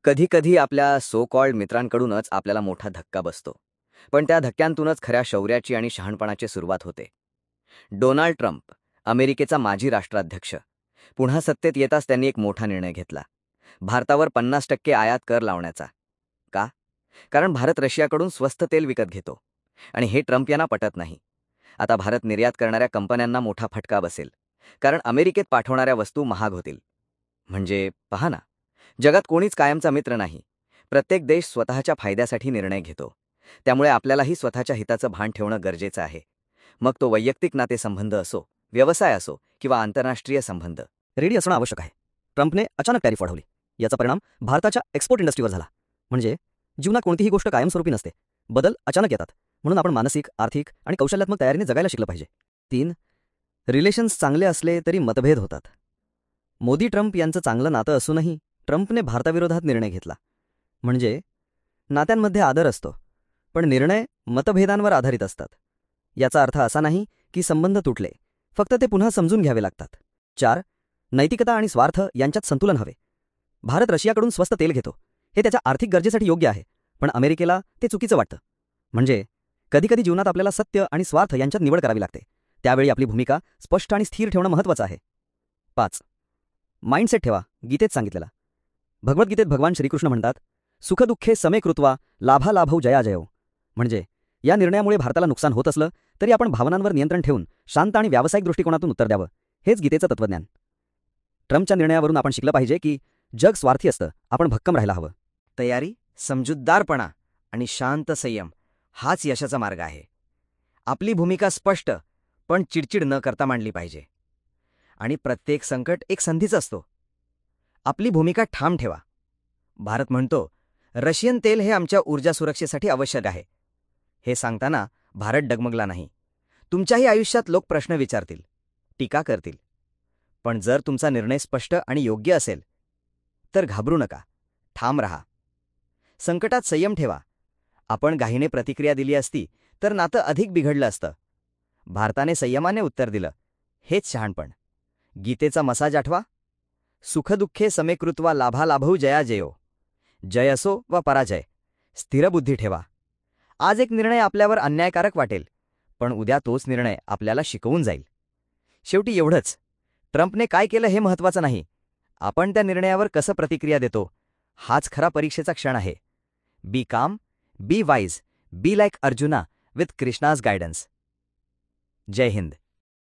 कधी-कधी आपल्या so called मित्रांकडूनच आपल्याला मोठा धक्का बसतो. पण त्या धक्क्यांतूनच खऱ्या शौर्याची आणि शहाणपणाची सुरुवात होते. डोनाल्ड ट्रम्प, अमेरिकेचा माजी राष्ट्राध्यक्ष. पुन्हा सत्तेत येताच त्यांनी एक मोठा निर्णय घेतला. भारतावर 50% आयात कर लावण्याचा. का? कारण भारत रशियाकडून स्वस्त तेल विकत घेतो. आणि हे ट्रम्प यांना पटत नाही. आता भारत निर्यात करणाऱ्या कंपन्यांना मोठा फटका बसेल. कारण अमेरिकेत पाठवणाऱ्या वस्तू महाग होतील. म्हणजे पहा ना, जगात कोणीच कायमचा मित्र नाही. प्रत्येक देश स्वतःच्या फायद्यासाठी निर्णय घेतो. त्यामुळे आपल्यालाही स्वतःच्या हिताचं भान ठेवणं गरजेचं आहे. मग तो वैयक्तिक नातेसंबंध असो, व्यवसाय असो किंवा आंतरराष्ट्रीय संबंध. रेडी असणं आवश्यक आहे. ट्रम्पने अचानक टॅरिफ वाढवली. याचा परिणाम भारताच्या एक्सपोर्ट इंडस्ट्रीवर झाला. म्हणजे जीवनात कोणतीही गोष्ट कायमस्वरूपी नसते. बदल अचानक येतात. म्हणून आपण मानसिक, आर्थिक आणि कौशल्यात्मक तयारीने जगायला शिकलं पाहिजे. 3. रिलेशन्स चांगले असले तरी मतभेद होतात. मोदी ट्रम्प यांचं चांगलं नातं असूनही ट्रम्पने भारताविरोधात निर्णय घेतला. म्हणजे नात्यांमध्ये आदर असतो, पण निर्णय मतभेदांवर आधारित असतात. याचा अर्थ असा नाही की संबंध तुटले, फक्त ते पुन्हा समजून घ्यावे लागतात. 4. नैतिकता आणि स्वार्थ यांच्यात संतुलन हवे. भारत रशियाकडून स्वस्त तेल घेतो, हे त्याच्या आर्थिक गरजेसाठी योग्य आहे, पण अमेरिकेला ते चुकीचं वाटतं. म्हणजे कधीकधी जीवनात आपल्याला सत्य आणि स्वार्थ यांच्यात निवड करावी लागते. त्यावेळी आपली भूमिका स्पष्ट आणि स्थिर ठेवणं महत्त्वाचं आहे. 5. माइंडसेट ठेवा. गीतेत सांगितलेला. भगवद्गीतेत भगवान श्रीकृष्ण म्हणतात, सुखदुःखे समे कृत्वा लाभालाभौ जयाजयो. म्हणजे या निर्णयामुळे भारताला नुकसान होत असलं तरी आपण भावनांवर नियंत्रण ठेवून शांत आणि व्यावसायिक दृष्टिकोनातून उत्तर द्यावं. हेच गीतेचं तत्त्वज्ञान. ट्रम्पच्या निर्णयावरून आपण शिकलं पाहिजे की जग स्वार्थी असतं, आपण भक्कम राहायला हवं. तयारी, समजूतदारपणा आणि शांत संयम हाच यशाचा मार्ग आहे. आपली भूमिका स्पष्ट पण चिडचिड न करता मांडली पाहिजे. आणि प्रत्येक संकट एक संधीच असतो. आपली भूमिका ठाम ठेवा. भारत म्हणतो, रशियन तेल हे आमच्या ऊर्जा सुरक्षेसाठी आवश्यक आहे. हे सांगताना भारत डगमगला नाही. तुमच्याही आयुष्यात लोक प्रश्न विचारतील, टीका करतील. पण जर तुमचा निर्णय स्पष्ट आणि योग्य असेल तर घाबरू नका, ठाम रहा. संकटात संयम ठेवा. आपण घाईने प्रतिक्रिया दिली असती तर नातं अधिक बिघडलं असतं. भारताने संयमाने उत्तर दिलं, हेच शहाणपण. गीतेचा मसाज आठवा. सुखदुःखे समे कृत्वा लाभालाभौ जयाजयो. जय असो वा पराजय, स्थिरबुद्धी ठेवा. आज एक निर्णय आपल्यावर अन्यायकारक वाटेल, पण उद्या तोच निर्णय आपल्याला शिकवून जाईल. शेवटी एवढंच, ट्रम्पने काय केलं हे महत्त्वाचं नाही, आपण त्या निर्णयावर कसं प्रतिक्रिया देतो हाच खरा परीक्षेचा क्षण आहे. Be calm, be wise, be like Arjuna with Krishna's guidance. जय हिंद.